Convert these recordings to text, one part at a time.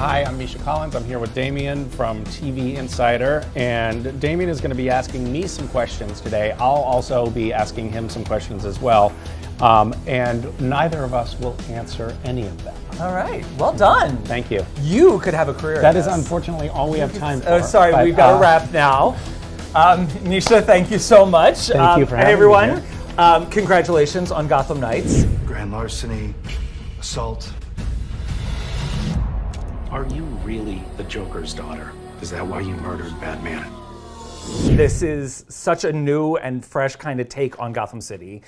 Hi, I'm Misha Collins. I'm here with Damien from TV Insider, and Damien is going to be asking me some questions today. I'll also be asking him some questions as well, and neither of us will answer any of them. All right, well done. Thank you. You could have a career. That is unfortunately all we have time for. Oh, sorry, but, we've got to wrap now. Misha, thank you so much. Thank you for having me. Everyone, me. Congratulations on Gotham Knights. Grand larceny, assault. Are you really the Joker's daughter? Is that why you murdered Batman? This is such a new and fresh kind of take on Gotham City.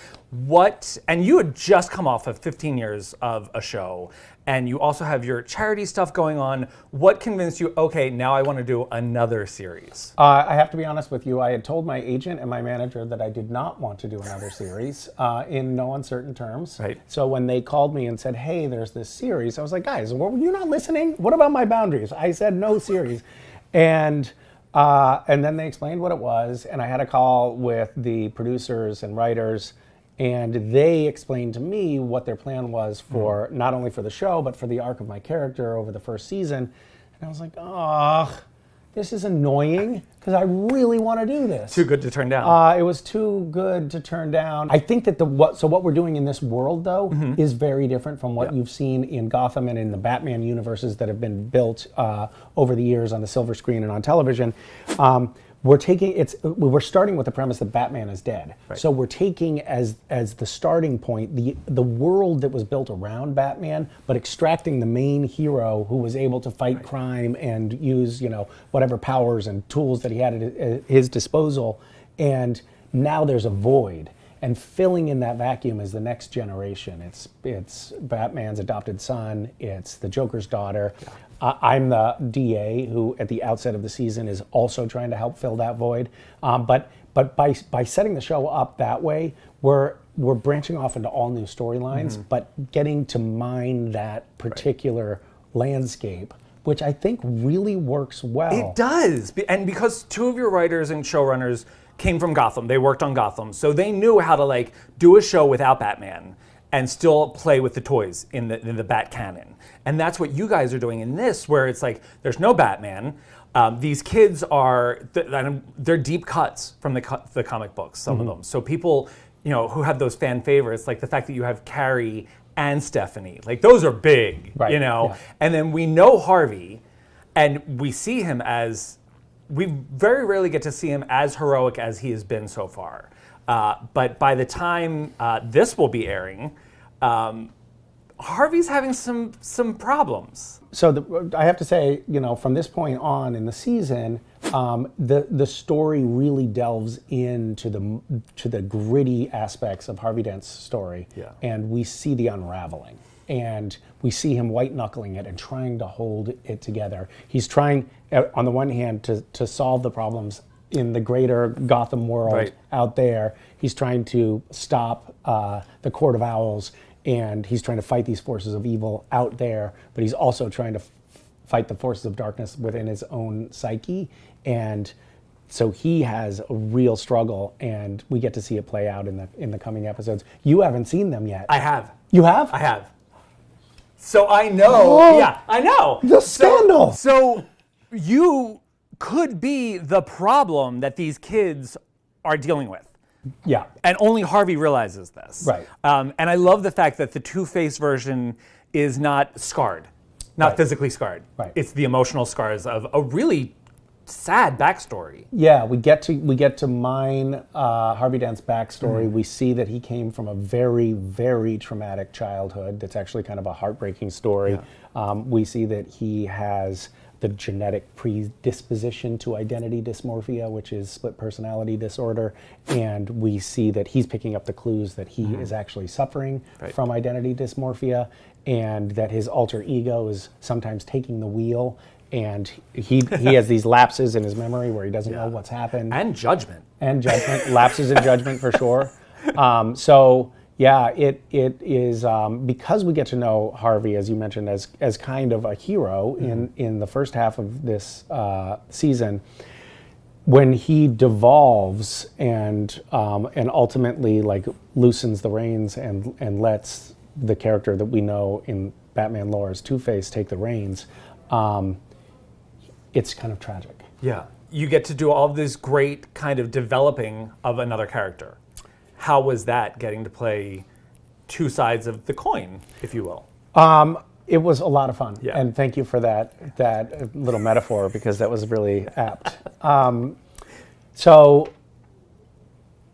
And you had just come off of 15 years of a show, and you also have your charity stuff going on. What convinced you, okay, now I want to do another series? I have to be honest with you, I had told my agent and my manager that I did not want to do another series in no uncertain terms. Right. So when they called me and said, hey, there's this series, I was like, guys, were you not listening? What about my boundaries? I said no series. And then they explained what it was, and I had a call with the producers and writers, and they explained to me what their plan was for not only for the show, but for the arc of my character over the first season. And I was like, oh, this is annoying, because I really want to do this. Too good to turn down. It was too good to turn down. I think that what we're doing in this world, though, is very different from what you've seen in Gotham and in the Batman universes that have been built over the years on the silver screen and on television. We're starting with the premise that Batman is dead. Right. So we're taking as the starting point the world that was built around Batman, but extracting the main hero who was able to fight crime and use whatever powers and tools that he had at his disposal. And now there's a void, and filling in that vacuum is the next generation. It's Batman's adopted son. It's the Joker's daughter. Yeah. I'm the DA who, at the outset of the season, is also trying to help fill that void. But by setting the show up that way, we're branching off into all new storylines, but getting to mine that particular landscape, which I think really works well. It does, and because two of your writers and showrunners came from Gotham, they worked on Gotham, so they knew how to do a show without Batman and still play with the toys in the Bat canon. And that's what you guys are doing in this, where it's like, there's no Batman. These kids they're deep cuts from the comic books, some of them. So people, who have those fan favorites, like the fact that you have Carrie and Stephanie, those are big, right. Yeah. And then we know Harvey, and we see him we very rarely get to see him as heroic as he has been so far. But by the time this will be airing, Harvey's having some problems. So I have to say, from this point on in the season, the story really delves into the gritty aspects of Harvey Dent's story, and we see the unraveling, and we see him white knuckling it and trying to hold it together. He's trying, on the one hand, to solve the problems in the greater Gotham world out there. He's trying to stop the Court of Owls, and he's trying to fight these forces of evil out there, but he's also trying to fight the forces of darkness within his own psyche. And so he has a real struggle, and we get to see it play out in the coming episodes. You haven't seen them yet. I have. You have? I have. So I know. Oh, yeah, I know. The scandal. So you could be the problem that these kids are dealing with. Yeah. And only Harvey realizes this. Right. And I love the fact that the Two-Face version is not scarred, not physically scarred. Right. It's the emotional scars of a really sad backstory. Yeah, we get to mine Harvey Dent's backstory. We see that he came from a very, very traumatic childhood. That's actually kind of a heartbreaking story. Yeah. We see that he has the genetic predisposition to identity dysmorphia, which is split personality disorder, and we see that he's picking up the clues that he is actually suffering from identity dysmorphia, and that his alter ego is sometimes taking the wheel, and he has these lapses in his memory where he doesn't know what's happened. And judgment. Lapses in judgment for sure. So yeah, it is because we get to know Harvey, as you mentioned, as kind of a hero in the first half of this season. When he devolves and ultimately loosens the reins and lets the character that we know in Batman lore as Two-Face take the reins, it's kind of tragic. Yeah. You get to do all this great kind of developing of another character. How was that, getting to play two sides of the coin, if you will? It was a lot of fun, Yeah. and thank you for that little metaphor, because that was really apt. So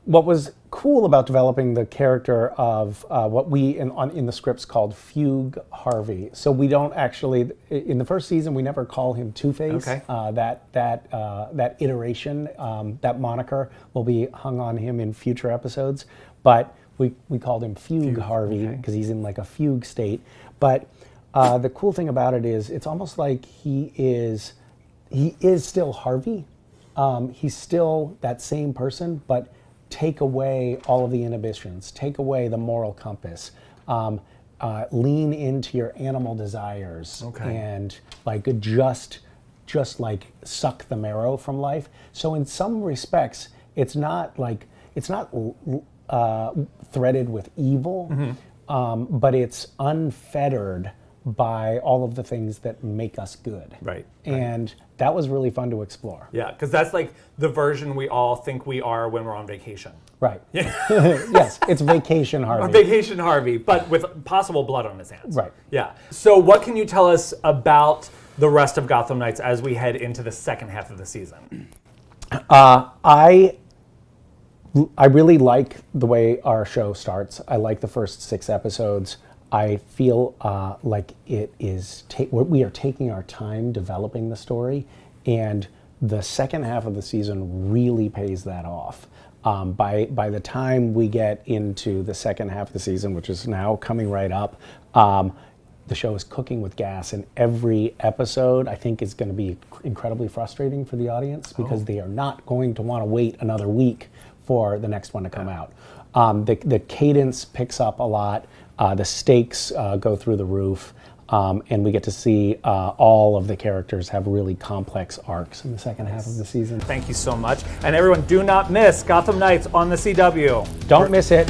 what was cool about developing the character of what we in the scripts called Fugue Harvey. So we don't actually, in the first season, we never call him Two-Face. Okay. That iteration, that moniker will be hung on him in future episodes. But we called him Fugue Harvey because he's in like a fugue state. But the cool thing about it is it's almost like he is still Harvey. He's still that same person, but take away all of the inhibitions, take away the moral compass, lean into your animal desires, and like just like suck the marrow from life. So in some respects, it's not threaded with evil, but it's unfettered by all of the things that make us good. Right. And that was really fun to explore. Yeah, because that's like the version we all think we are when we're on vacation. Right. Yes, it's Vacation Harvey. Or Vacation Harvey, but with possible blood on his hands. Right. Yeah. So what can you tell us about the rest of Gotham Knights as we head into the second half of the season? I really like the way our show starts. I like the first 6 episodes. I feel like it is we are taking our time developing the story, and the second half of the season really pays that off. By the time we get into the second half of the season, which is now coming right up, the show is cooking with gas, and every episode I think is going to be incredibly frustrating for the audience because they are not going to want to wait another week for the next one to come out. The cadence picks up a lot. The stakes go through the roof, and we get to see all of the characters have really complex arcs in the second half of the season. Thank you so much. And everyone, do not miss Gotham Knights on the CW. Don't miss it.